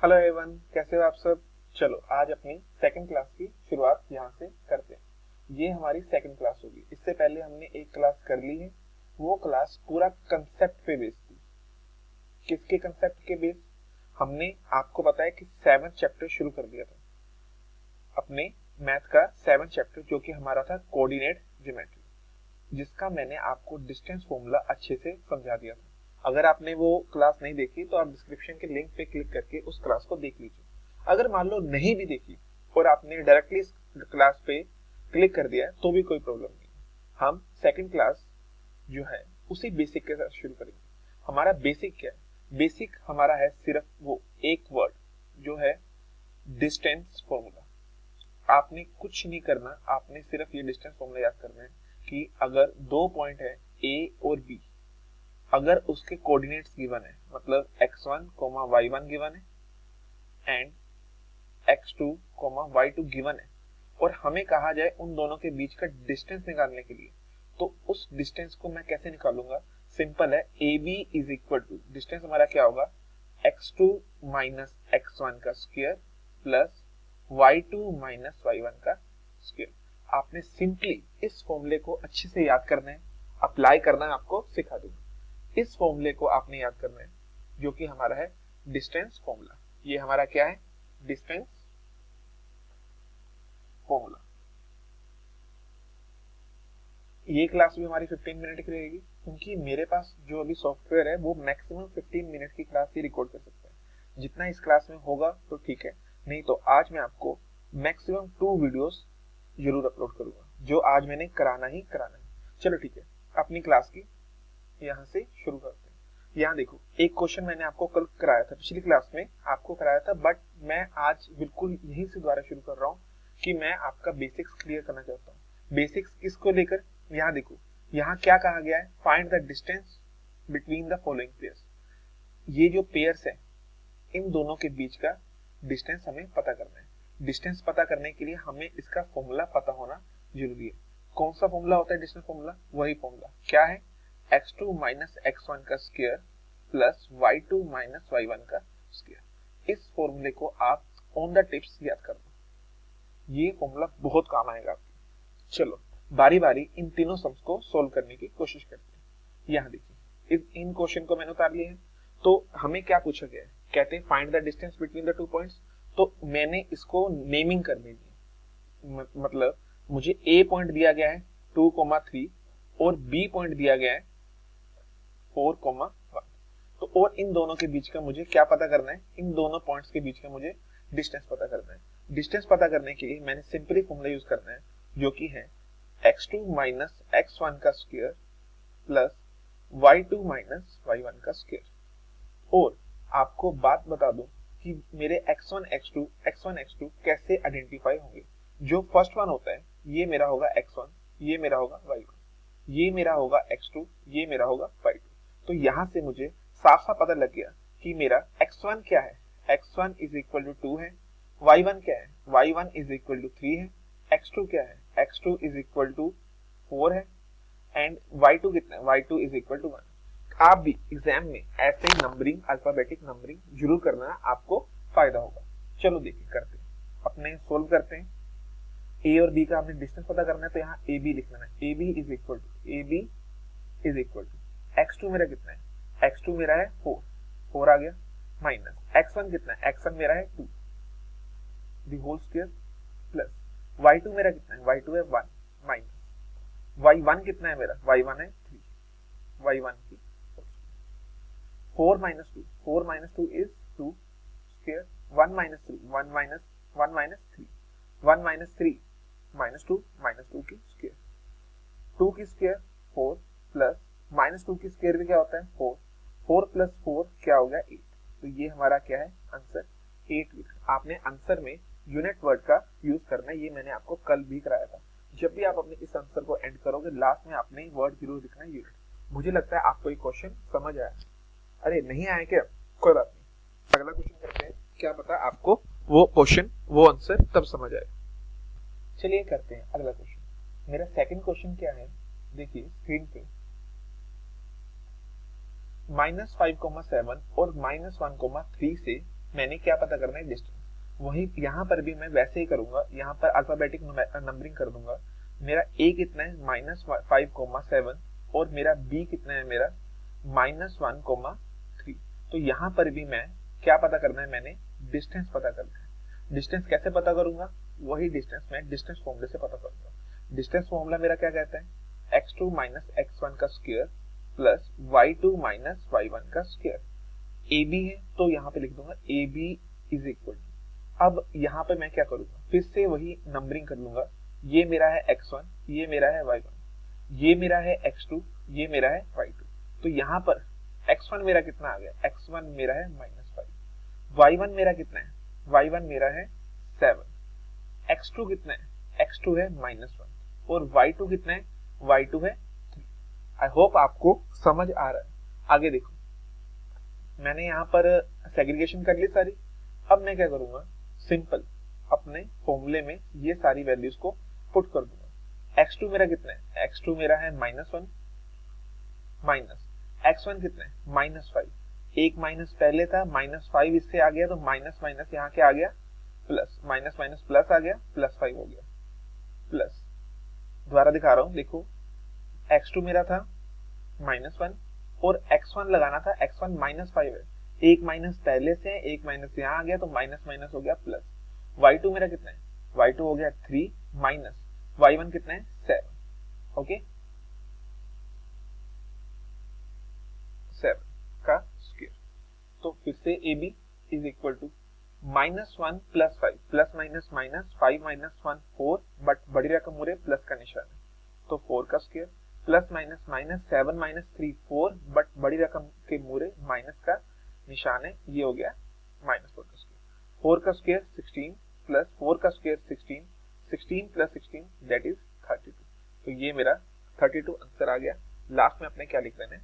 Hello everyone, कैसे हो आप सब। चलो आज अपनी सेकंड क्लास की शुरुआत यहाँ से करते हैं। ये हमारी सेकंड क्लास होगी। इससे पहले हमने एक क्लास कर ली है। वो क्लास पूरा कंसेप्ट पे बेस्ड थी। किसके कंसेप्ट के बेस? हमने आपको बताया कि 7th चैप्टर शुरू कर दिया था अपने मैथ का। 7th चैप्टर जो कि हमारा था कोऑर्डिनेट ज्योमेट्री, जिसका मैंने आपको डिस्टेंस फॉर्मूला अच्छे से समझा दिया था। अगर आपने वो क्लास नहीं देखी तो आप डिस्क्रिप्शन के लिंक पे क्लिक करके उस क्लास को देख लीजिए। अगर मान लो नहीं भी देखी और आपने डायरेक्टली इस क्लास पे क्लिक कर दिया तो भी कोई प्रॉब्लम नहीं। हम सेकंड क्लास जो है उसी बेसिक के साथ शुरू करेंगे। हमारा बेसिक क्या है? बेसिक हमारा है सिर्फ वो एक वर्ड जो है डिस्टेंस फॉर्मूला। आपने कुछ नहीं करना, आपने सिर्फ ये डिस्टेंस फॉर्मूला याद करना है कि अगर दो पॉइंट है ए और बी, अगर उसके कोऑर्डिनेट्स गिवन है, मतलब x1, y1 गिवन है एंड x2, y2 गिवन है, और हमें कहा जाए उन दोनों के बीच का डिस्टेंस निकालने के लिए, तो उस डिस्टेंस को मैं कैसे निकालूंगा? सिंपल है, AB is equal to distance हमारा क्या होगा, x2 माइनस x1 का square plus y2 minus y1 का स्क्वायर। आपने सिंपली इस फॉर्मूले को अच्छे से याद करना है, अप्लाई करना है, आपको सिखा दूंगा। इस फॉर्मूले को आपने याद करना है जो कि हमारा है डिस्टेंस फॉर्मूला। ये हमारा क्या है? Distance formula. ये क्लास भी हमारी 15 मिनट की रहेगी, क्योंकि मेरे पास जो अभी सॉफ्टवेयर है वो मैक्सिमम 15 मिनट की क्लास ही रिकॉर्ड कर सकता है। जितना इस क्लास में होगा तो ठीक है, नहीं तो आज मैं आपको मैक्सिमम 2 वीडियोस जरूर अपलोड करूंगा, जो आज मैंने कराना ही कराना है। चलो ठीक है, अपनी क्लास की यहाँ से शुरू करते हैं। यहाँ देखो, एक क्वेश्चन मैंने आपको कल कराया था, पिछली क्लास में आपको कराया था, बट मैं आज बिल्कुल यहीं से दोबारा शुरू कर रहा हूँ कि मैं आपका बेसिक्स क्लियर करना चाहता हूँ। बेसिक्स किसको लेकर? यहाँ देखो, यहाँ क्या कहा गया है? Find the distance between the following pairs. ये जो पेयर्स है इन दोनों के बीच का डिस्टेंस हमें पता करना है। डिस्टेंस पता करने के लिए हमें इसका फॉर्मूला पता होना जरूरी है। कौन सा फॉर्मूला होता है डिस्टेंस फॉर्मूला? वही फॉर्मूला क्या है, x2 माइनस x1 का square plus y2 minus y1 का स्क्वायर। इस फॉर्मूले को आप ऑन द टिप्स याद कर लो, ये फॉर्मूला बहुत काम आएगा आपको। चलो बारी बारी इन तीनों सम्स को सोल्व करने की कोशिश करते हैं। यहाँ देखिए, इन क्वेश्चन को मैंने उतार लिया है। तो हमें क्या पूछा गया है? कहते हैं find the distance between the 2 points. तो मैंने इसको नेमिंग कर दी है। मतलब मुझे ए पॉइंट दिया गया है 2,3 और बी पॉइंट दिया गया है 4,1। तो और इन दोनों के बीच का मुझे क्या पता करना है? इन दोनों पॉइंट्स के बीच का मुझे डिस्टेंस पता करना है। डिस्टेंस पता करने के लिए मैंने सिंपली फॉर्मूला यूज करना है, जो कि है x2 माइनस x1 का square plus y2 minus y1 का स्क्वायर। और आपको बात बता दूं कि मेरे x1 x2 कैसे आइडेंटिफाई होंगे। जो फर्स्ट वन होता है ये मेरा होगा x1, ये मेरा होगा y1, ये मेरा होगा x2, ये मेरा होगा y2। तो यहां से मुझे साफ साफ पता लग गया कि मेरा x1 क्या है, x1 इज इक्वल टू 2 है, y1 क्या है, y1 इज इक्वल टू 3 है, x2 क्या है, x2 इज इक्वल टू 4 है, एंड y2 कितना है, y2 इज इक्वल टू 1। आप भी एग्जाम में ऐसे नंबरिंग, अल्फाबेटिक नंबरिंग जरूर करना, आपको फायदा होगा। चलो देखिए करते हैं, अपने सोल्व करते हैं। ए और बी का हमने डिस्टेंस पता करना है, तो यहाँ ए बी लिखना है। A B is equal to x2 मेरा कितना है, x2 मेरा है 4 आ गया, माइनस x1 कितना है, x1 मेरा है 2 the whole square plus y2 मेरा कितना है, y2 है 1 माइनस y1 कितना है मेरा, y1 है 3, y1 की 4 minus 2 is 2 square, 1 minus 3 1 minus 1 minus 3 1 minus 3 minus 2 की स्क्वायर, 2 की स्क्वायर 4 प्लस माइनस 2 की स्क्वायर भी क्या होता है 4, 4 प्लस 4 क्या हो गया 8। तो ये हमारा क्या है आंसर 8 लिखा। आपने आंसर में यूनिट वर्ड का यूज करना है, ये मैंने आपको कल भी कराया था। जब भी आप अपने इस आंसर को एंड करोगे लास्ट में आपने वर्ड जरूर लिखना है यूनिट। मुझे लगता है आपको ये क्वेश्चन समझ आया। अरे नहीं आया क्या, कोई बात नहीं, अगला क्वेश्चन करते हैं, क्या पता आपको वो क्वेश्चन वो आंसर तब समझ आए। चलिए करते हैं अगला क्वेश्चन। मेरा सेकंड क्वेश्चन क्या है, देखिए स्क्रीन पे, -5,7 और -1,3 से मैंने क्या पता करना है, डिस्टेंस। वही यहाँ पर भी मैं वैसे ही करूंगा, यहाँ पर अल्फाबेटिक नंबरिंग कर दूंगा। मेरा a कितना है -5,7 और मेरा b कितना है, मेरा -1,3। तो यहाँ पर भी मैं क्या पता करना है, मैंने डिस्टेंस पता करना है। डिस्टेंस कैसे पता करूंगा, वही डिस्टेंस मैं डिस्टेंस फॉर्मूले से पता करूंगा। डिस्टेंस फॉर्मूला मेरा क्या कहता है, x2 - x1 का स्क्वायर प्लस y2 - y1 का स्क्वायर। ab है तो यहाँ पे लिख दूंगा ab इज इक्वल टू, अब यहाँ पे मैं क्या करूंगा, फिर से वही नंबरिंग कर लूंगा। ये मेरा है x1, ये मेरा है y1, ये मेरा है x2, ये मेरा है y2। तो यहाँ पर x1 मेरा कितना आ गया, x1 मेरा है -5, y1 मेरा कितना है, y1 मेरा है 7, x2 कितना है, x2 है -1 और y2 कितना है, y2 है 3। आई होप आपको समझ आ रहा है। आगे देखो, मैंने यहाँ पर सेग्रीगेशन कर ली सारी। अब मैं क्या करूंगा, सिंपल अपने फॉर्मूले में ये सारी वैल्यूज को पुट कर दूंगा। x2 मेरा कितना है, x2 मेरा है -1 माइनस x1 कितना है, -5। एक माइनस पहले था, -5 इससे आ गया तो माइनस माइनस यहाँ क्या आ गया, प्लस, माइनस माइनस प्लस आ गया, +5 हो गया, प्लस। दोबारा दिखा रहा हूं, देखो x2 मेरा था -1 और x1 लगाना था, x1 -5 है। एक माइनस पहले से, एक माइनस यहाँ आ गया तो माइनस माइनस हो गया प्लस। y2 मेरा कितना है, y2 हो गया 3 माइनस y1 कितना है 7, ओके 7 का स्क्वायर। तो फिर से AB is equal to -1 + 5 plus minus minus 5 - 1 4, but बड़ी रकम मुरे प्लस का निशान है तो 4 का square, plus minus minus 7 - 3 4, but बड़ी रकम के मुरे माइनस का निशान है, ये हो गया -4 का स्क्वायर। 4 का स्क्वायर 16 प्लस 4 का स्क्वायर 16, 16 + 16 दैट इज 32। तो ये मेरा 32 आंसर आ गया। लास्ट में अपने क्या लिख देना है,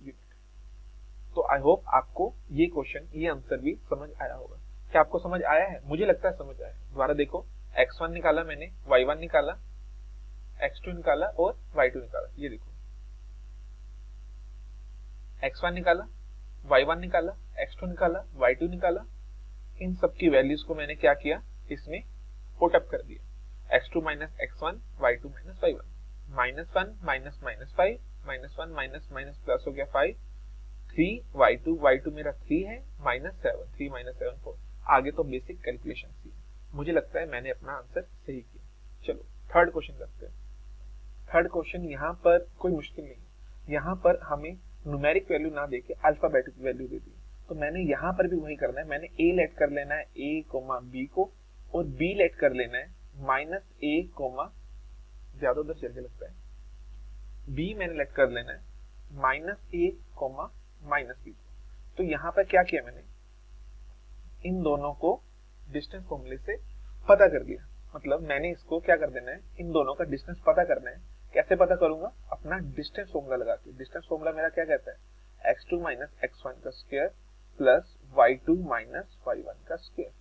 यूनिट। तो आई होप आपको ये क्वेश्चन, ये आंसर भी समझ आया होगा। क्या आपको समझ आया है, मुझे लगता है समझ आया है। दोबारा देखो, x1 निकाला मैंने, y1 निकाला, x2 निकाला और y2 निकाला। ये देखो x1 निकाला, y1 निकाला, x2 निकाला, y2 निकाला। इन सब की वैल्यूज को मैंने क्या किया, इसमें पुट अप कर दिया। x2 - x1, y2 - y1, -1 minus minus 5, -1 minus minus plus हो गया 5, 3 y2 मेरा 3 है, -7, 3 - 7 4। आगे तो बेसिक कैलकुलेशन थी। मुझे लगता है मैंने अपना आंसर सही किया। चलो थर्ड क्वेश्चन करते हैं। थर्ड क्वेश्चन यहाँ पर कोई मुश्किल नहीं है। यहाँ पर हमें न्यूमेरिक वैल्यू ना देके अल्फाबेटिक वैल्यू दे दी, तो मैंने यहाँ पर भी वही करना है। मैंने a लेट कर लेना है a, b को, और b लेट कर लेना है -a, ज्यादा उधर चलने लगता है, b मैंने लेट कर लेना है -a, -b। तो यहाँ पर क्या किया मैंने, इन दोनों को डिस्टेंस फॉर्मूले से पता कर दिया। मतलब मैंने इसको क्या कर देना है, इन दोनों का डिस्टेंस पता करना है। कैसे पता करूंगा, अपना डिस्टेंस फॉर्मूला लगा के। डिस्टेंस फॉर्मूला मेरा क्या कहता है, x2 - x1 का स्क्वायर प्लस y2 - y1 का स्क्वायर।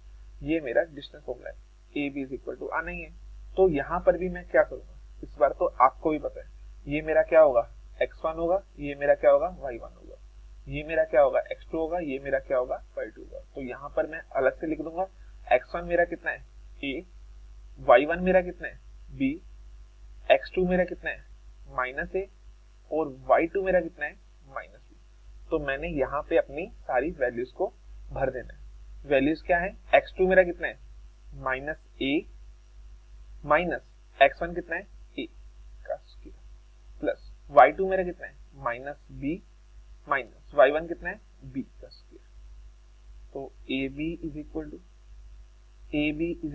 ये मेरा डिस्टेंस फॉर्मूला है। AB इज इक्वल टू आना ही है। तो यहाँ पर भी मैं क्या करूंगा, इस बार तो आपको भी पता है, ये मेरा क्या होगा, x1 होगा, ये मेरा क्या होगा, y1 होगा, ये मेरा क्या होगा, x2 होगा, ये मेरा क्या होगा, y2 होगा। तो यहाँ पर मैं अलग से लिख दूंगा, x1 मेरा कितना है a, y1 मेरा कितना है b, x2 मेरा कितना है -a और y2 मेरा कितना है -b। तो मैंने यहाँ पे अपनी सारी वैल्यूज को भर देना है। वैल्यूज क्या है, x2 मेरा कितना है -a, माइनस x1 कितना है a का स्क्वायर, प्लस y2 मेरा कितना है -b, माइनस y1 कितना है b का स्क्वायर। तो AB is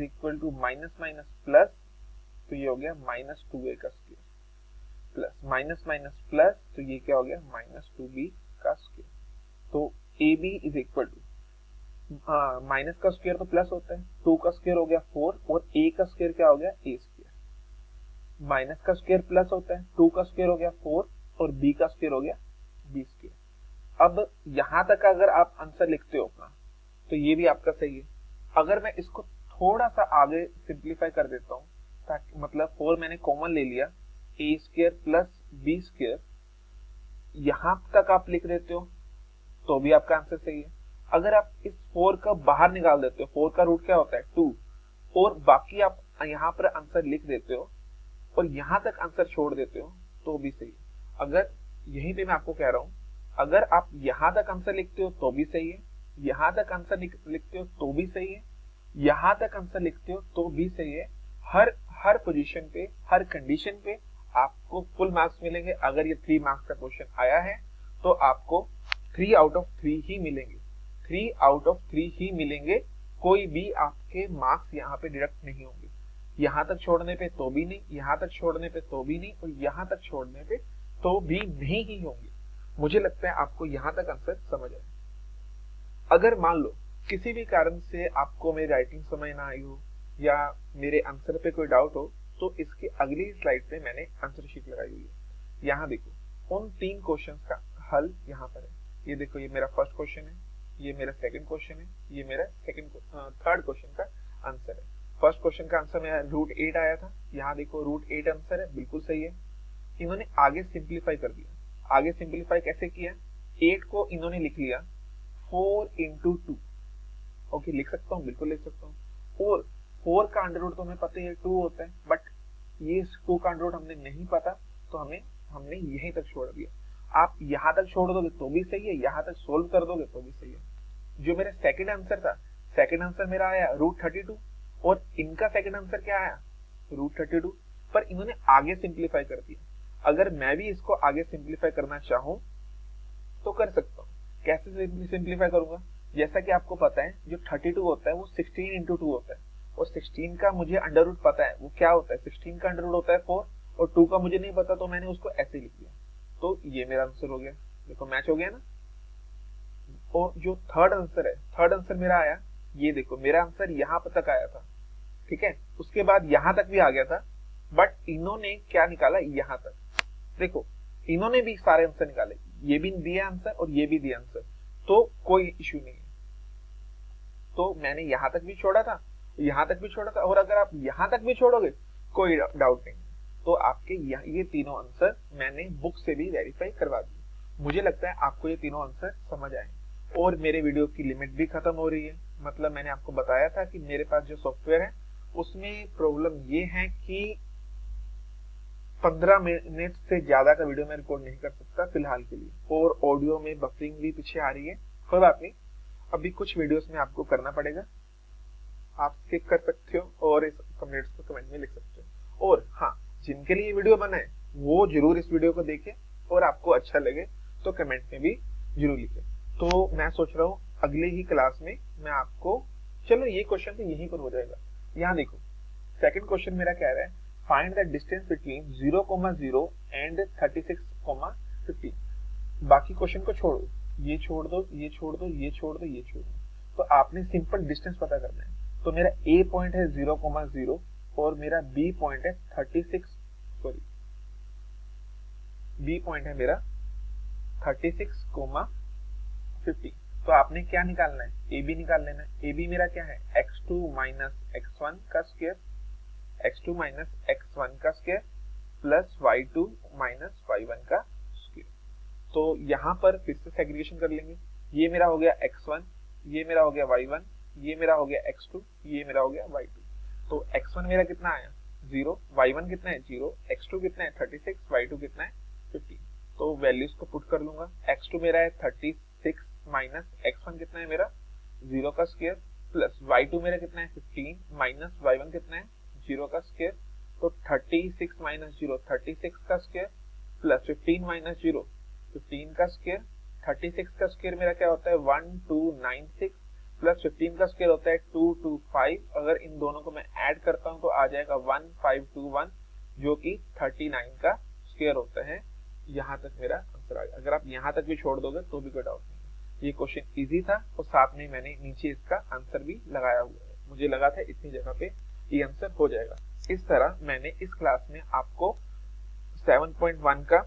equal to minus minus plus, तो ये हो गया -2a का square, plus minus minus plus, तो ये क्या हो गया -2b का स्क्वायर। तो AB is equal to, minus का स्क्वायर तो प्लस होता है, 2 का स्क्वायर हो गया 4 और a का स्क्वायर क्या हो गया a स्क्वायर। माइनस का स्क्वायर प्लस होता है, 2 का स्क्वायर हो गया 4 और b का स्क्वायर हो गया b स्क्वायर। अब यहां तक अगर आप आंसर लिखते हो अपना, तो ये भी आपका सही है। अगर मैं इसको थोड़ा सा आगे सिंप्लीफाई कर देता हूँ, ताकि मतलब 4 मैंने कॉमन ले लिया, a square plus b square, यहां तक आप लिख देते हो तो भी आपका आंसर सही है। अगर आप इस 4 का बाहर निकाल देते हो, 4 का रूट क्या होता है 2, और बाकी आप यहाँ पर आंसर लिख देते हो और यहाँ तक आंसर छोड़ देते हो तो भी सही है। अगर यहीं पे मैं आपको कह रहा हूँ, अगर आप यहाँ तक आंसर लिखते हो तो भी सही है, यहाँ तक आंसर लिखते हो तो भी सही है, यहाँ तक आंसर लिखते हो तो भी सही है। हर पोजीशन पे, हर कंडीशन पे आपको फुल मार्क्स मिलेंगे। अगर ये 3 मार्क्स का क्वेश्चन आया है तो आपको 3 आउट ऑफ 3 ही मिलेंगे, 3 आउट ऑफ 3 ही मिलेंगे। कोई भी आपके मार्क्स यहाँ पे डिडक्ट नहीं होंगे, यहाँ तक छोड़ने पे तो भी नहीं, यहाँ तक छोड़ने पे तो भी नहीं, और यहाँ तक छोड़ने पे तो भी नहीं ही होंगे। मुझे लगता है आपको यहाँ तक आंसर समझ आए। अगर मान लो किसी भी कारण से आपको मेरी राइटिंग समझ ना आई हो या मेरे आंसर पे कोई डाउट हो, तो इसके अगली स्लाइड पे मैंने आंसर शीट लगाई हुई है। यहाँ देखो उन 3 क्वेश्चन का हल यहाँ पर है। ये देखो, ये मेरा फर्स्ट क्वेश्चन है, ये मेरा सेकंड क्वेश्चन है, ये मेरा थर्ड क्वेश्चन का आंसर है। फर्स्ट क्वेश्चन का आंसर मेरा √8 आया था। यहाँ देखो √8 आंसर है, बिल्कुल सही है। इन्होंने आगे सिंप्लीफाई कर दिया। आगे सिंप्लीफाई कैसे किया? 8 को इन्होंने लिख लिया 4 into 2। ओके, लिख सकता हूँ, बिल्कुल लिख सकता हूँ। और 4 का अंडर रूट तो हमें पता है 2 होता है, बट ये 2 का अंडर रूट हमने नहीं पता, तो हमने यहीं तक छोड़ दिया। आप यहाँ तक छोड़ दोगे तो भी सही है, यहाँ तक सोल्व कर दोगे तो भी सही है। जो मेरा सेकंड आंसर था, सेकंड आंसर मेरा आया √32, और इनका सेकंड आंसर क्या आया √32, पर इन्होंने आगे सिंप्लीफाई कर दिया। अगर मैं भी इसको आगे सिंप्लीफाई करना चाहूं तो कर सकता हूँ। कैसे सिंप्लीफाई करूंगा? जैसा कि आपको पता है जो 32 होता है वो 16 into 2 होता है, और 16 का मुझे अंडर रूट पता है वो क्या होता है, 16 का अंडर रूट होता है 4, और 2 का मुझे नहीं पता, तो मैंने उसको ऐसे लिख दिया। तो ये मेरा आंसर हो गया, देखो मैच हो गया ना। और जो थर्ड आंसर है, थर्ड आंसर मेरा आया, ये देखो मेरा आंसर यहाँ तक आया था, ठीक है, उसके बाद यहाँ तक भी आ गया था, बट इन्होंने क्या निकाला यहाँ तक। देखो इन्होंने भी सारे आंसर निकाले, ये भी दिया आंसर और ये भी दिया आंसर, तो कोई इश्यू नहीं है। तो मैंने यहाँ तक भी छोड़ा था, यहाँ तक भी छोड़ा था, और अगर आप यहाँ तक भी छोड़ोगे कोई डाउट नहीं। तो आपके ये तीनों आंसर मैंने बुक से भी वेरीफाई करवा दिए। मुझे लगता है आपको ये तीनों आंसर समझ आए, और मेरे वीडियो की लिमिट भी खत्म हो रही है। मतलब मैंने आपको बताया था कि मेरे पास जो सॉफ्टवेयर है उसमें प्रॉब्लम ये है कि 15 मिनट से ज्यादा का वीडियो मैं रिकॉर्ड नहीं कर सकता फिलहाल के लिए, और ऑडियो में बफरिंग भी पीछे आ रही है। कोई बात नहीं, अभी कुछ वीडियोस में आपको करना पड़ेगा, आप स्किप कर सकते हो और इस कमेंट्स को कमेंट में लिख सकते हो। और हाँ, जिनके लिए वीडियो बना है वो जरूर इस वीडियो को देखें, और आपको अच्छा लगे तो कमेंट में भी जरूर लिखें। तो मैं सोच रहा हूँ अगले ही क्लास में मैं आपको, चलो ये क्वेश्चन तो यहीं पर हो जाएगा। यहाँ देखो सेकंड क्वेश्चन मेरा कह रहा है find the distance between 0,0 and 36,15। बाकी क्वेश्चन को छोड़ो, ये छोड़ दो, ये छोड़ दो, ये छोड़ दो, ये छोड़ दो। तो आपने सिंपल डिस्टेंस पता करना है। तो मेरा ए पॉइंट है 0,0 और मेरा बी पॉइंट है 36, सॉरी बी पॉइंट है मेरा 36,15। तो आपने क्या निकालना है? ए बी निकाल लेना है। ए बी मेरा क्या है? x2 माइनस x1 का स्क्वायर, x2 माइनस x1 का square plus y2 minus y1 का स्क्वायर। तो यहाँ पर फिर से सेग्रीगेशन कर लेंगे। ये मेरा हो गया x1, ये मेरा हो गया y1, ये मेरा हो गया x2, ये मेरा हो गया y2। तो x1 मेरा कितना आया 0, y1 कितना है 0, x2 कितना है 36, y2 कितना है 15। तो वैल्यूज को पुट कर लूंगा। x2 मेरा है 36 माइनस x1 कितना है मेरा 0 का स्क्वायर प्लस y2 मेरा कितना है 15 माइनस y1 कितना है 0 का स्क्वायर। तो 36 माइनस 0 36 का स्क्वायर प्लस 15 माइनस 0 15 का स्क्वायर। 36 का स्क्वायर मेरा क्या होता है 1296 प्लस 15 का स्क्वायर होता है 225। अगर इन दोनों को मैं ऐड करता हूं तो आ जाएगा 1521, जो कि 39 का स्क्वायर होता है। यहाँ तक मेरा आंसर आ गया। अगर आप यहाँ तक भी छोड़ दोगे तो भी कोई डाउट नहीं है। ये क्वेश्चन इजी था और साथ में मैंने नीचे इसका आंसर भी लगाया हुआ है। मुझे लगा था इतनी जगह पे ये आंसर हो जाएगा। इस तरह मैंने इस क्लास में आपको 7.1 का,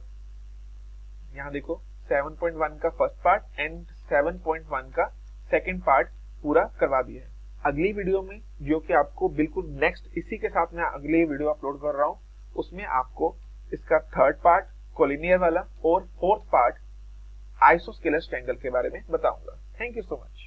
यहाँ देखो 7.1 का फर्स्ट पार्ट एंड 7.1 का सेकंड पार्ट पूरा करवा दिया है। अगली वीडियो में, जो कि आपको बिल्कुल नेक्स्ट इसी के साथ में अगली वीडियो अपलोड कर रहा हूँ, उसमें आपको इसका थर्ड पार्ट कोलिनियर वाला और फोर्थ पार्ट आइसोस्केलस ट्रायंगल के बारे में बताऊंगा। Thank you so much.